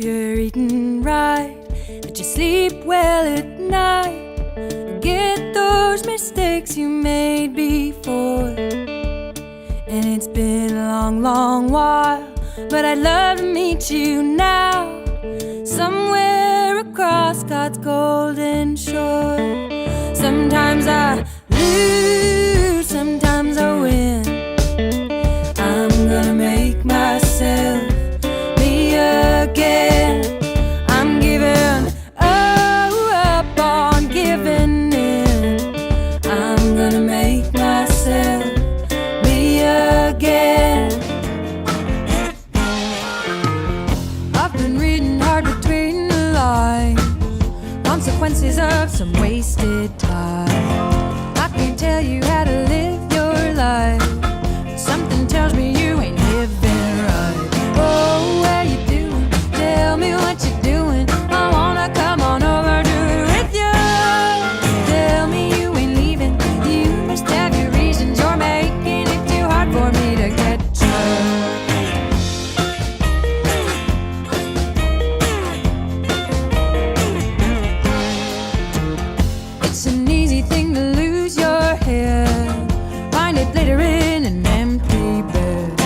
you're eating right, that you sleep well at night. Forget those mistakes you made before. And it's been a long, long while, but I'd love to meet you now, somewhere across God's golden shore. Sometimes I lose, sometimes I win. I'm gonna make myself me again. I'm giving up on giving in. I'm gonna make myself me again. I've been reading hard between the lines, consequences of some wasted time. I can't tell you how to live your life, but something tells me you ain't living right. Oh, where you doing? Tell me what you're doing. I wanna come on over, do it with you. Tell me you ain't leaving. You must have your reasons. You're making it too hard for me to get you. It's an easy thing to lose your head, find it later in an empty bed.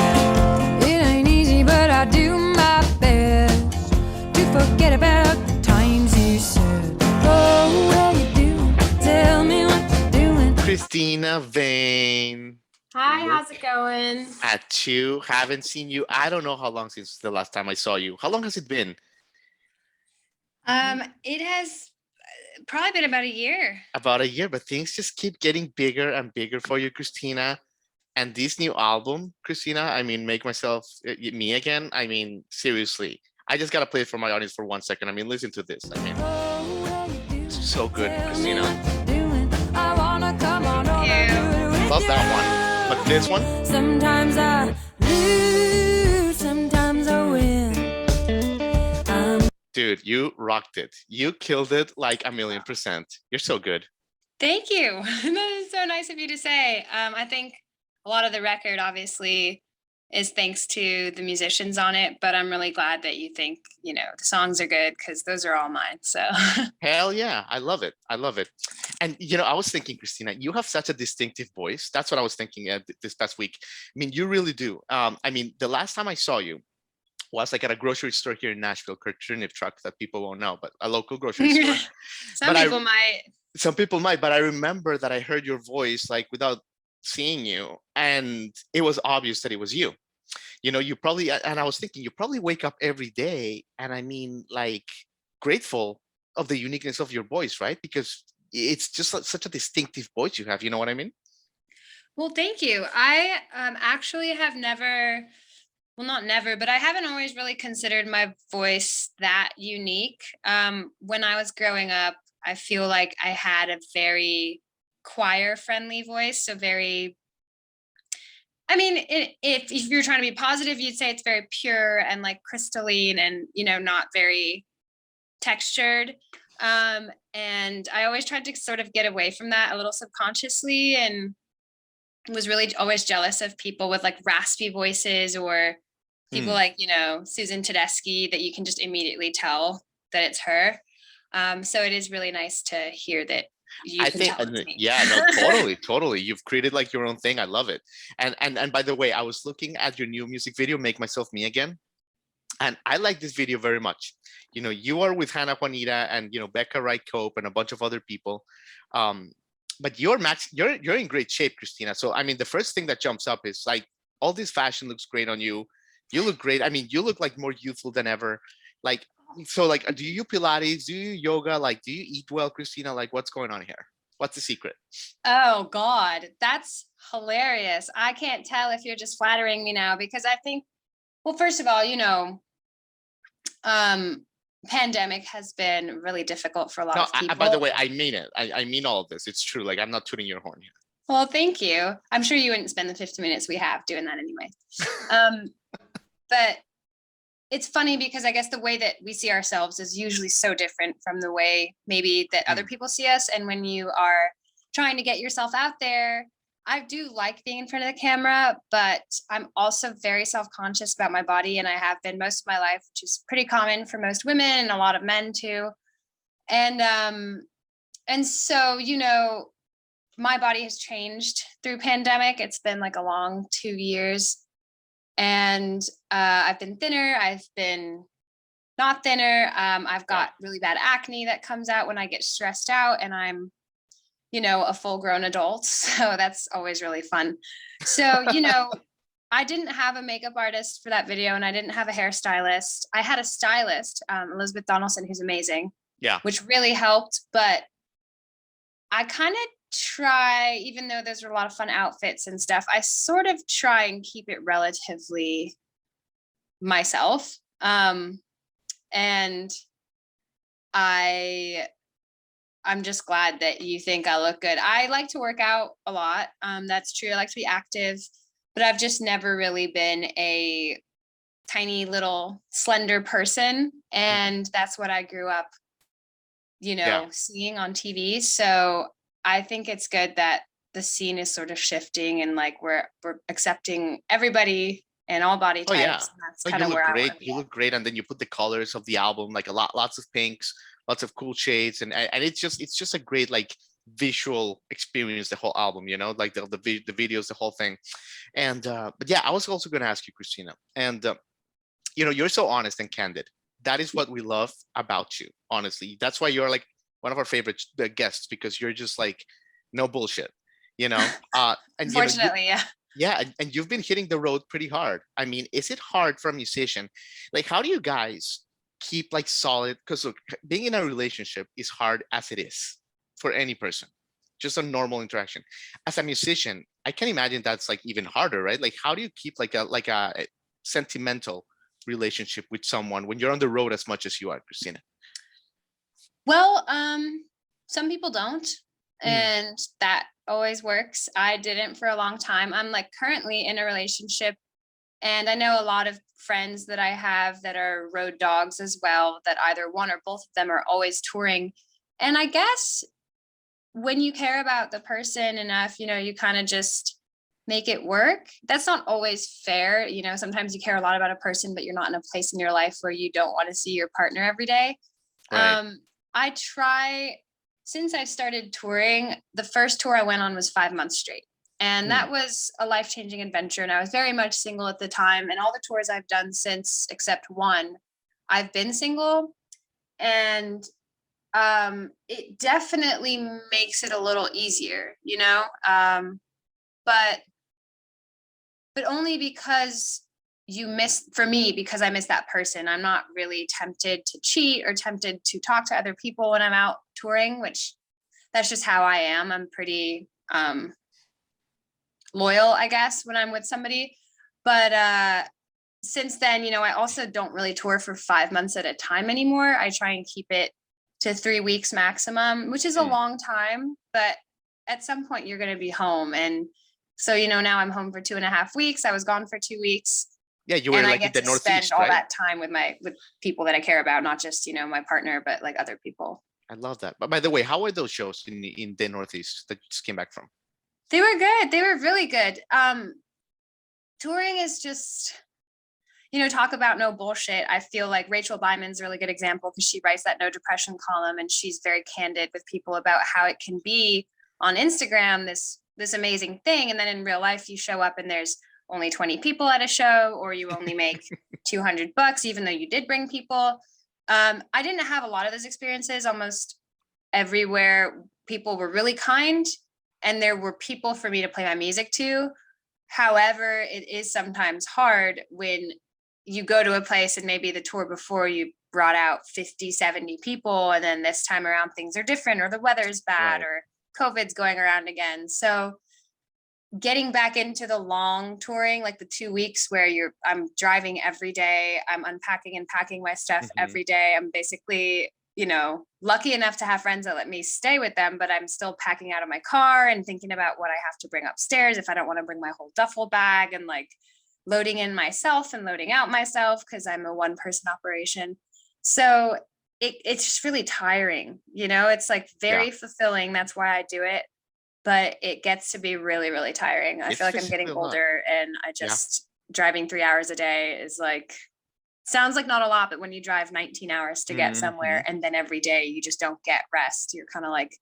It ain't easy, but I do my best to forget about the times you said. Oh, what you doing? Tell me what you're doing. Cristina Vane. Hi, how's it going? At you. Haven't seen you. I don't know how long since the last time I saw you. How long has it been? It has probably been about a year. About a year, but things just keep getting bigger and bigger for you, Cristina. And this new album, Cristina, I mean, Make Myself Me Again. I mean, seriously. I just got to play it for my audience for 1 second. I mean, listen to this. I mean, it's so good, Cristina. I wanna come on over, Thank you. do it with Love you. that one. But this one, Sometimes I lose, sometimes I win. dude, you rocked it. You killed it like 1,000,000%. You're so good. Thank you. That is so nice of you to say. I think a lot of the record obviously is thanks to the musicians on it, but I'm really glad that you think, the songs are good because those are all mine. So Hell yeah. I love it. I love it. And, I was thinking, Cristina, you have such a distinctive voice. That's what I was thinking this past week. I mean, you really do. I mean, the last time I saw you was like at a grocery store here in Nashville, Turnip Truck, that people won't know, but a local grocery store. some But people might. Some people might, but I remember that I heard your voice like without seeing you, and it was obvious that it was you. You probably, and I was thinking, you probably wake up every day, and I mean, like, grateful of the uniqueness of your voice, right? Because it's just such a distinctive voice you have. You know what I mean? Well, thank you. I actually have never, well, not never, but I haven't always really considered my voice that unique. When I was growing up, I feel like I had a very choir friendly voice. So if you're trying to be positive, you'd say it's very pure and like crystalline and, not very textured. And I always tried to sort of get away from that a little subconsciously, and was really always jealous of people with like raspy voices or people like, Susan Tedeschi, that you can just immediately tell that it's her. So it is really nice to hear that you I can think, tell it's me. yeah, no, totally. You've created like your own thing. I love it. And by the way, I was looking at your new music video, Make Myself Me Again. And I like this video very much. You are with Hannah Juanita and, Becca Wright Cope and a bunch of other people. But you're in great shape, Cristina. So, I mean, the first thing that jumps up is like, all this fashion looks great on you. You look great. I mean, you look like more youthful than ever. Like, so like, do you Pilates? Do you yoga? Like, do you eat well, Cristina? Like, what's going on here? What's the secret? Oh God, that's hilarious. I can't tell if you're just flattering me now, because I think, well, first of all, pandemic has been really difficult for a lot of people. By the way, I mean it. I mean all of this. It's true. Like, I'm not tooting your horn here. Well, thank you. I'm sure you wouldn't spend the 50 minutes we have doing that anyway. But it's funny because I guess the way that we see ourselves is usually so different from the way maybe that other people see us. And when you are trying to get yourself out there, I do like being in front of the camera, but I'm also very self-conscious about my body, and I have been most of my life, which is pretty common for most women and a lot of men too. And so, you know, my body has changed through pandemic. It's been like a long 2 years, and I've been thinner. I've been not thinner. I've got really bad acne that comes out when I get stressed out, and I'm, you know, a full grown adult. So that's always really fun. So, you know, I didn't have a makeup artist for that video, and I didn't have a hairstylist. I had a stylist, Elizabeth Donaldson, who's amazing. Yeah. Which really helped. But I kind of try, even though those are a lot of fun outfits and stuff, I sort of try and keep it relatively myself. And I'm just glad that you think I look good. I like to work out a lot. That's true. I like to be active, but I've just never really been a tiny little slender person. And that's what I grew up, you know, seeing on TV. So I think it's good that the scene is sort of shifting, and like we're accepting everybody and all body types. Oh yeah. And that's kind of where I want to be. You look great. And then you put the colors of the album, like lots of pinks, lots of cool shades. And it's just a great like visual experience, the whole album, you know, like the videos, the whole thing. And but yeah, I was also going to ask you, Christina, and you know, you're so honest and candid. That is what we love about you, honestly. That's why you're like one of our favorite guests, because you're just like no bullshit, you know. And Unfortunately, you know, yeah. yeah, and you've been hitting the road pretty hard. I mean, is it hard for a musician? Like, how do you guys keep like solid? Because look, being in a relationship is hard as it is for any person, just a normal interaction. As a musician, I can imagine that's like even harder, right? Like, how do you keep like a sentimental relationship with someone when you're on the road as much as you are, Christina? Well, some people don't, and that always works. I didn't for a long time. I'm like currently in a relationship, and I know a lot of friends that I have that are road dogs as well, that either one or both of them are always touring. And I guess when you care about the person enough, you know, you kind of just make it work. That's not always fair. You know, sometimes you care a lot about a person, but you're not in a place in your life where you don't want to see your partner every day. Right. I try, since I started touring, the first tour I went on was 5 months straight. And that was a life-changing adventure. And I was very much single at the time. And all the tours I've done since, except one, I've been single. And it definitely makes it a little easier, you know? But only because for me, because I miss that person. I'm not really tempted to cheat or tempted to talk to other people when I'm out touring, which that's just how I am. I'm pretty loyal, I guess, when I'm with somebody. But since then, you know, I also don't really tour for 5 months at a time anymore. I try and keep it to 3 weeks maximum, which is a long time, but at some point you're going to be home. And so, you know, now I'm home for 2.5 weeks. I was gone for 2 weeks. Yeah, you were and like I in get the to Northeast, spend all right? that time with people that I care about, not just, you know, my partner, but like other people. I love that. But by the way, how were those shows in the Northeast that you just came back from? They were good. They were really good. Touring is just, you know, talk about no bullshit. I feel like Rachel Byman's a really good example, because she writes that No Depression column, and she's very candid with people about how it can be on Instagram, this amazing thing. And then in real life, you show up and there's only 20 people at a show, or you only make $200, even though you did bring people. I didn't have a lot of those experiences. Almost everywhere, people were really kind, and there were people for me to play my music to. However, it is sometimes hard when you go to a place and maybe the tour before you brought out 50, 70 people, and then this time around things are different, or the weather's bad, or COVID's going around again. So getting back into the long touring, like the 2 weeks where I'm driving every day, I'm unpacking and packing my stuff every day. I'm basically, you know, lucky enough to have friends that let me stay with them, but I'm still packing out of my car and thinking about what I have to bring upstairs if I don't want to bring my whole duffel bag, and like loading in myself and loading out myself, because I'm a one-person operation. So it's just really tiring, you know. It's like very fulfilling. That's why I do it. but it gets to be really, really tiring. I It's feel like I'm getting physically a lot. older, and I Yeah. just driving 3 hours a day is like, sounds like not a lot, but when you drive 19 hours to get somewhere, Mhm. and then every day you just don't get rest, you're kind of like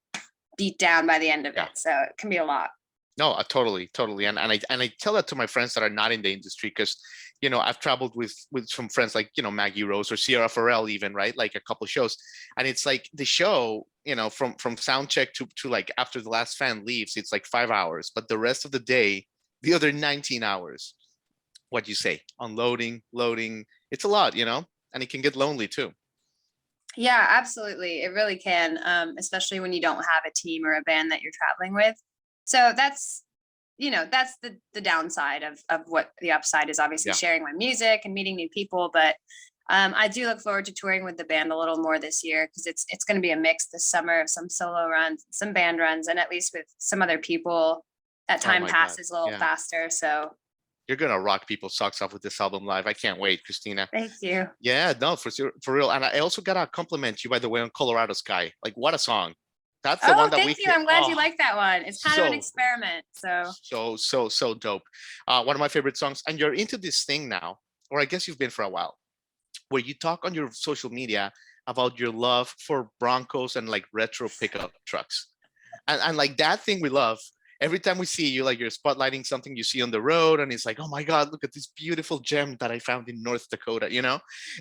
beat down by the end of Yeah. it. So it can be a lot. No, totally, totally, and I tell that to my friends that are not in the industry because, I've traveled with some friends like Maggie Rose or Sierra Farrell even, right? Like a couple shows, and it's like the show, from sound check to like after the last fan leaves, it's like 5 hours, but the rest of the day, the other 19 hours, what you say, unloading, loading, it's a lot, and it can get lonely too. Yeah, absolutely. It really can, especially when you don't have a team or a band that you're traveling with. So that's the downside of what the upside is, obviously Yeah. sharing my music and meeting new people. But I do look forward to touring with the band a little more this year, because it's going to be a mix this summer of some solo runs, some band runs, and at least with some other people, that Oh time my God. passes a little Yeah. faster. So You're gonna rock people's socks off with this album live. I can't wait, Christina. thank you. Yeah, no, for real. And I also gotta compliment you, by the way, on Colorado Sky. Like, what a song! That's the Oh, one that we thank you. could. I'm glad you Oh, like that one. It's kind of an so experiment. So so dope. One of my favorite songs. And you're into this thing now, or I guess you've been for a while, where you talk on your social media about your love for Broncos and like retro pickup trucks. And like that thing we love. Every time we see you, like you're spotlighting something you see on the road, and it's like, oh my God, look at this beautiful gem that I found in North Dakota.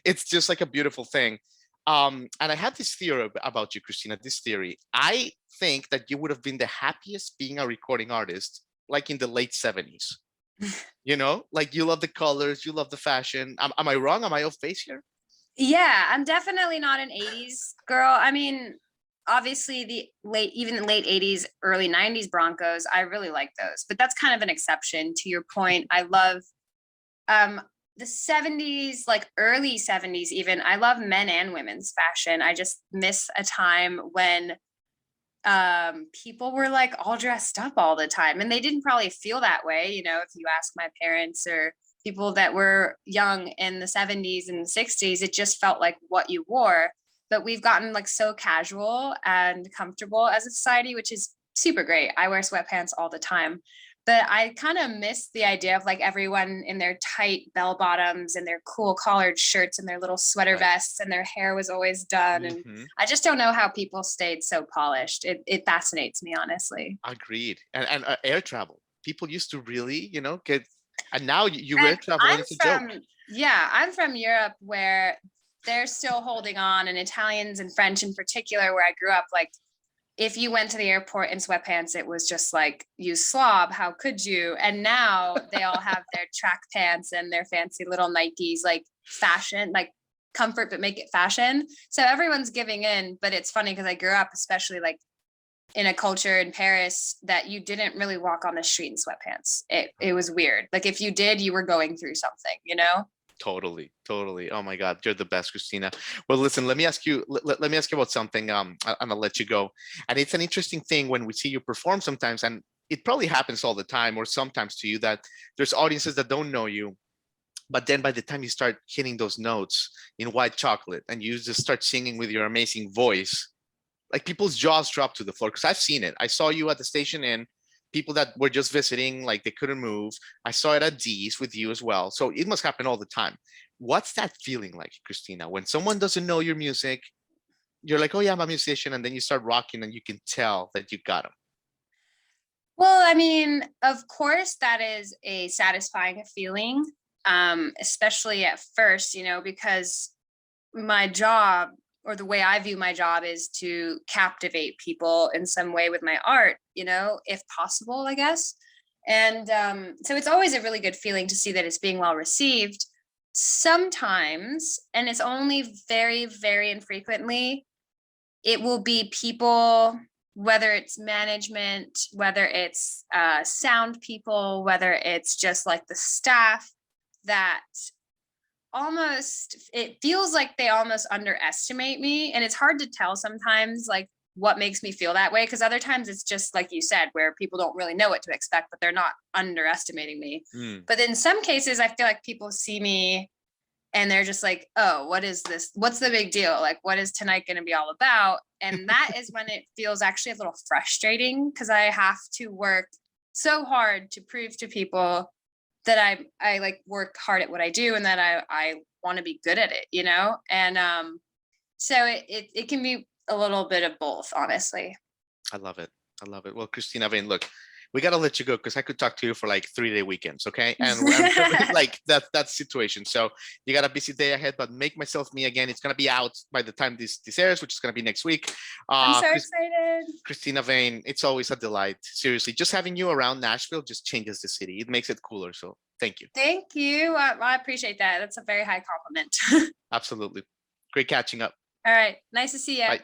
It's just like a beautiful thing. And I have this theory about you, Christina. This theory, I think that you would have been the happiest being a recording artist, like in the late 70s. Like you love the colors, you love the fashion. Am I wrong? Am I off base here? yeah, I'm definitely not an 80s girl. I mean, obviously even the late 80s, early 90s Broncos, I really like those. But that's kind of an exception to your point. I love the 70s, like early 70s even. I love men and women's fashion. I just miss a time when people were like all dressed up all the time, and they didn't probably feel that way, if you ask my parents or people that were young in the 70s and 60s, it just felt like what you wore. But we've gotten like so casual and comfortable as a society, which is super great. I wear sweatpants all the time, but I kind of miss the idea of like everyone in their tight bell bottoms and their cool collared shirts and their little sweater Right. vests, and their hair was always done. And Hmm. I just don't know how people stayed so polished. It fascinates me, honestly. Agreed. And air travel. People used to really, get. And now you air And travel, and it's a joke. I'm from Europe, where they're still holding on, and Italians and French in particular, where I grew up, like if you went to the airport in sweatpants, it was just like, you slob, how could you? And now they all have their track pants and their fancy little Nikes, like fashion, like comfort, but make it fashion. So everyone's giving in, but it's funny because I grew up, especially like in a culture in Paris, that you didn't really walk on the street in sweatpants. It was weird. Like if you did, you were going through something. Totally, totally. Oh my God, you're the best, Christina. Well, listen, let me ask you. Let me ask you about something. And I'll let you go. And it's an interesting thing when we see you perform sometimes, and it probably happens all the time, or sometimes to you, that there's audiences that don't know you, but then by the time you start hitting those notes in White Chocolate, and you just start singing with your amazing voice, like people's jaws drop to the floor. Because I've seen it. I saw you at the station inn. People that were just visiting, like they couldn't move. I saw it at D's with you as well. So it must happen all the time. What's that feeling like, Christina, when someone doesn't know your music? You're like, oh yeah, I'm a musician, and then you start rocking, and you can tell that you got them. Well, I mean, of course, that is a satisfying feeling, especially at first, because my job, or the way I view my job, is to captivate people in some way with my art, if possible, I guess. And so it's always a really good feeling to see that it's being well received. Sometimes, and it's only very, very infrequently, it will be people, whether it's management, whether it's sound people, whether it's just like the staff, that it feels like they almost underestimate me. And it's hard to tell sometimes like what makes me feel that way, because other times it's just like you said, where people don't really know what to expect, but they're not underestimating me. Mm. But in some cases I feel like people see me and they're just like, oh, what is this? What's the big deal? Like, what is tonight going to be all about? And that is when it feels actually a little frustrating, because I have to work so hard to prove to people that I like work hard at what I do, and that I want to be good at it, you know? And so it can be a little bit of both, honestly. I love it. I love it. Well, Cristina Vane, look, we got to let you go because I could talk to you for like 3-day weekends. Okay. And I'm sure like that situation. So you got a busy day ahead, but Make Myself Me Again. It's going to be out by the time this airs, which is going to be next week. I'm so excited. Cristina Vane, it's always a delight. Seriously, just having you around Nashville just changes the city. It makes it cooler. So thank you. Thank you. I appreciate that. That's a very high compliment. Absolutely. Great catching up. All right. Nice to see you. Bye.